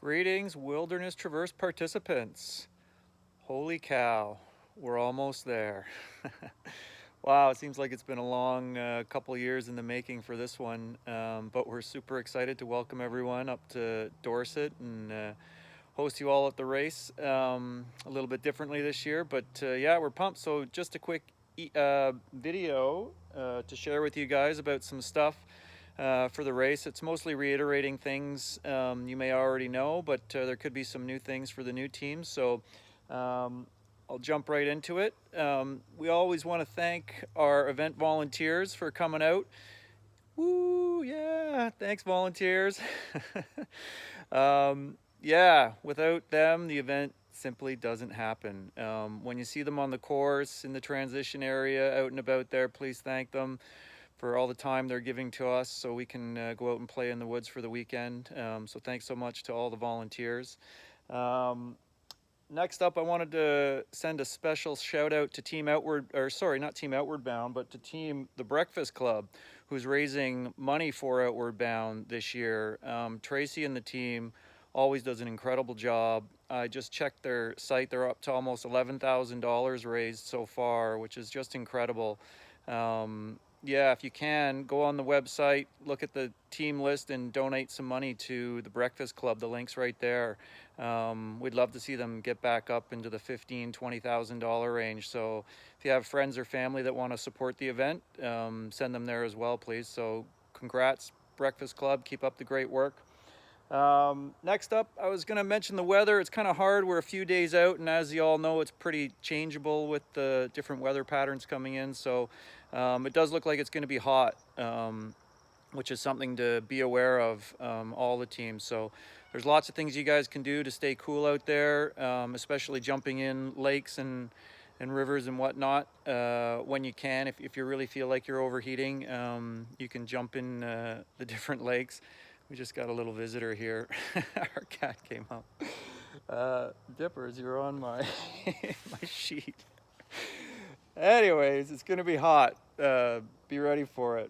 Greetings, Wilderness Traverse participants. Holy cow, we're almost there. Wow, it seems like it's been a long couple years in the making for this one, but we're super excited to welcome everyone up to Dorset and host you all at the race a little bit differently this year. But yeah, we're pumped. So just a quick video to share with you guys about some stuff for the race. It's mostly reiterating things you may already know, but there could be some new things for the new teams. So I'll jump right into it. We always want to thank our event volunteers for coming out. Woo, yeah, thanks volunteers. Yeah, without them, the event simply doesn't happen. When you see them on the course, in the transition area, out and about there, please thank them for all the time they're giving to us so we can go out and play in the woods for the weekend. So thanks so much to all the volunteers. Next up, I wanted to send a special shout out to Team Outward, or sorry, not Team Outward Bound, but to Team The Breakfast Club, who's raising money for Outward Bound this year. Tracy and the team always does an incredible job. I just checked their site. They're up to almost $11,000 raised so far, which is just incredible. Yeah, if you can, go on the website, look at the team list and donate some money to the Breakfast Club. The link's right there. We'd love to see them get back up into the $15,000, $20,000 range. So if you have friends or family that want to support the event, send them there as well, please. So congrats, Breakfast Club. Keep up the great work. Next up, I was going to mention the weather. It's kind of hard. We're a few days out, and as you all know, it's pretty changeable with the different weather patterns coming in. So it does look like it's going to be hot, which is something to be aware of, all the teams. So there's lots of things you guys can do to stay cool out there, especially jumping in lakes and rivers and whatnot when you can. If you really feel like you're overheating, you can jump in the different lakes. We just got a little visitor here. Our cat came up. Dippers, you're on my my sheet. Anyways, it's gonna be hot. Be ready for it.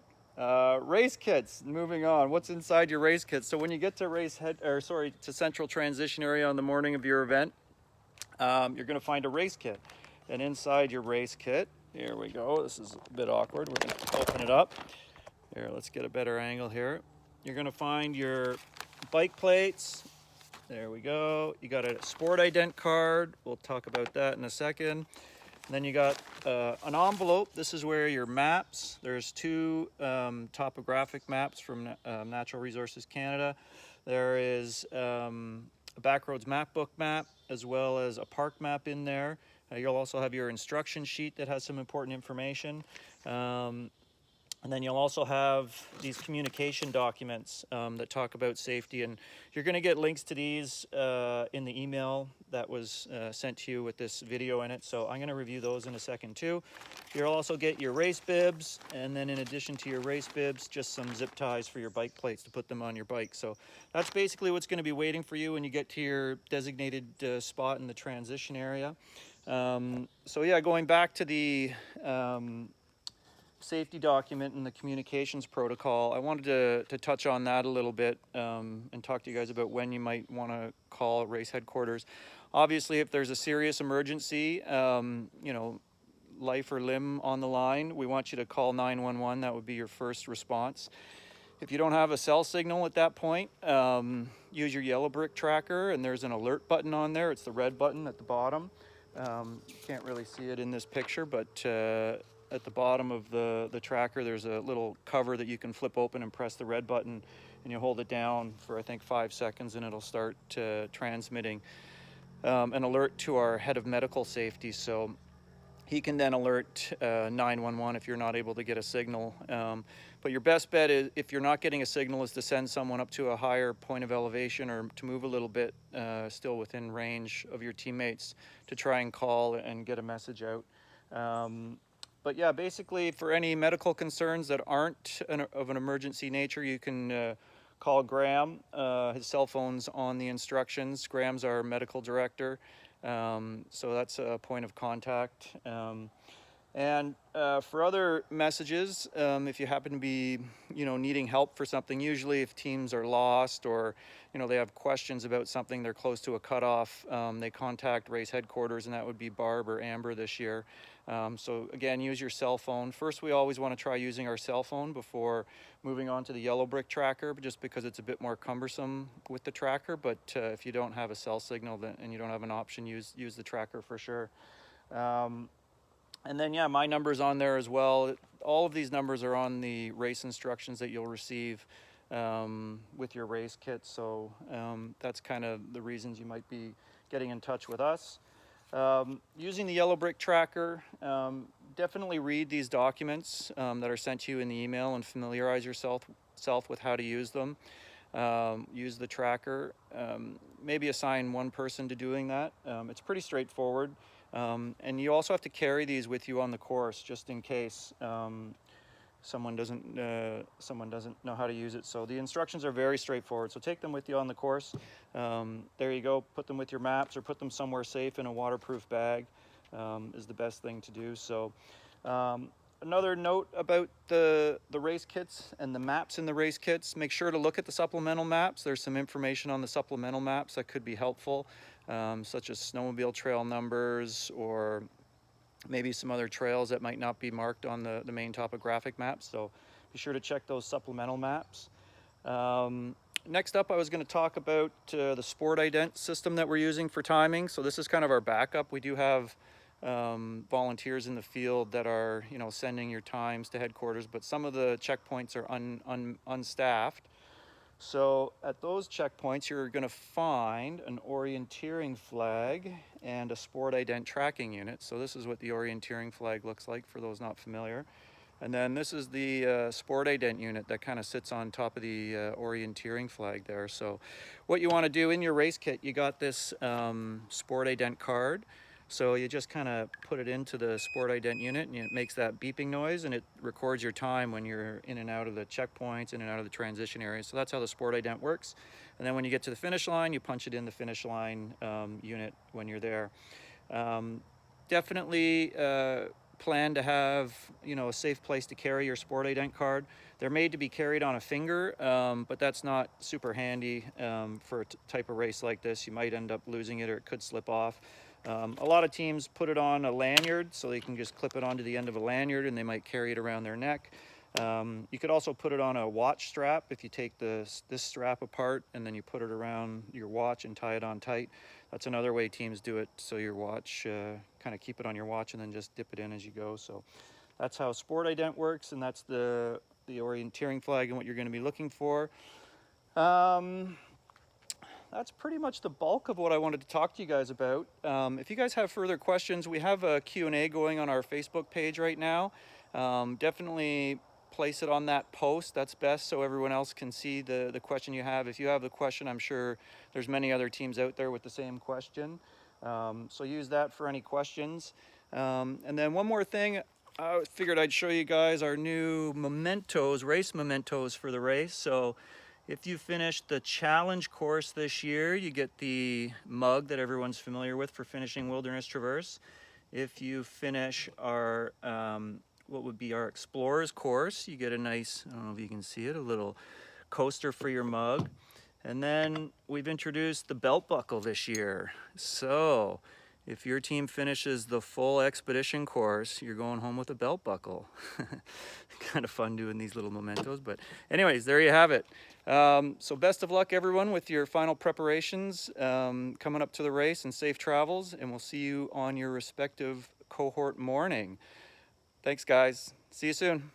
Race kits. Moving on. What's inside your race kit? So when you get to to Central Transition Area on the morning of your event, you're gonna find a race kit. And inside your race kit, here we go. This is a bit awkward. We're gonna open it up. Here, let's get a better angle here. You're gonna find your bike plates. There we go. You got a sport ident card. We'll talk about that in a second. And then you got an envelope. This is where your maps. There's two topographic maps from Natural Resources Canada. There is a Backroads Map Book map, as well as a park map in there. You'll also have your instruction sheet that has some important information. And then you'll also have these communication documents that talk about safety. And you're going to get links to these in the email that was sent to you with this video in it. So I'm going to review those in a second too. You'll also get your race bibs. And then in addition to your race bibs, just some zip ties for your bike plates to put them on your bike. So that's basically what's going to be waiting for you when you get to your designated spot in the transition area. So yeah, going back to the safety document and the communications protocol, I wanted to touch on that a little bit and talk to you guys about when you might want to call race headquarters. Obviously, if there's a serious emergency, life or limb on the line, we want you to call 911. That would be your first response. If you don't have a cell signal at that point, use your yellow brick tracker, and there's an alert button on there. It's the red button at the bottom. You can't really see it in this picture, but at the bottom of the tracker, there's a little cover that you can flip open and press the red button, and you hold it down for I think 5 seconds, and it'll start transmitting an alert to our head of medical safety. So he can then alert 911 if you're not able to get a signal. But your best bet is, if you're not getting a signal, is to send someone up to a higher point of elevation or to move a little bit still within range of your teammates to try and call and get a message out. But yeah, basically for any medical concerns that aren't of an emergency nature, you can call Graham. His cell phone's on the instructions. Graham's our medical director. So that's a point of contact. And for other messages, if you happen to be, needing help for something, usually if teams are lost or, they have questions about something, they're close to a cutoff, they contact race headquarters, and that would be Barb or Amber this year. So again, use your cell phone. First, we always want to try using our cell phone before moving on to the yellow brick tracker, just because it's a bit more cumbersome with the tracker. But if you don't have a cell signal and you don't have an option, use the tracker for sure. And then, yeah, my number's on there as well. All of these numbers are on the race instructions that you'll receive with your race kit. So that's kind of the reasons you might be getting in touch with us. Using the yellow brick tracker, definitely read these documents that are sent to you in the email and familiarize yourself with how to use them. Use the tracker. Maybe assign one person to doing that. It's pretty straightforward. And you also have to carry these with you on the course just in case someone doesn't know how to use it. So the instructions are very straightforward. So take them with you on the course. There you go. Put them with your maps or put them somewhere safe in a waterproof bag is the best thing to do. So another note about the race kits and the maps in the race kits, make sure to look at the supplemental maps. There's some information on the supplemental maps that could be helpful, such as snowmobile trail numbers or maybe some other trails that might not be marked on the main topographic maps. So be sure to check those supplemental maps. Next up, I was going to talk about the Sport Ident system that we're using for timing. So this is kind of our backup. We do have volunteers in the field that are, sending your times to headquarters, but some of the checkpoints are unstaffed. So at those checkpoints, you're going to find an orienteering flag and a Sport Ident tracking unit. So this is what the orienteering flag looks like for those not familiar. And then this is the Sport Ident unit that kind of sits on top of the orienteering flag there. So what you want to do in your race kit, you got this Sport Ident card. So you just kind of put it into the Sport Ident unit and it makes that beeping noise and it records your time when you're in and out of the checkpoints, in and out of the transition areas. So that's how the Sport Ident works. And then when you get to the finish line, you punch it in the finish line unit when you're there. Definitely plan to have, a safe place to carry your Sport Ident card. They're made to be carried on a finger, but that's not super handy for a type of race like this. You might end up losing it or it could slip off. A lot of teams put it on a lanyard so they can just clip it onto the end of a lanyard and they might carry it around their neck. You could also put it on a watch strap if you take this strap apart and then you put it around your watch and tie it on tight. That's another way teams do it, so your watch, kind of keep it on your watch and then just dip it in as you go. So that's how Sport Ident works, and that's the orienteering flag and what you're going to be looking for. That's pretty much the bulk of what I wanted to talk to you guys about. If you guys have further questions, we have a Q&A going on our Facebook page right now. Definitely place it on that post. That's best so everyone else can see the question you have. If you have the question, I'm sure there's many other teams out there with the same question. So use that for any questions. And then one more thing, I figured I'd show you guys our new mementos, race mementos for the race. So if you finished the challenge course this year, you get the mug that everyone's familiar with for finishing Wilderness Traverse. If you finish our, what would be our Explorers course, you get a nice, I don't know if you can see it, a little coaster for your mug. And then we've introduced the belt buckle this year. So if your team finishes the full expedition course, you're going home with a belt buckle. Kind of fun doing these little mementos, but anyways, there you have it. So best of luck everyone with your final preparations coming up to the race, and safe travels, and we'll see you on your respective cohort morning. Thanks guys. See you soon.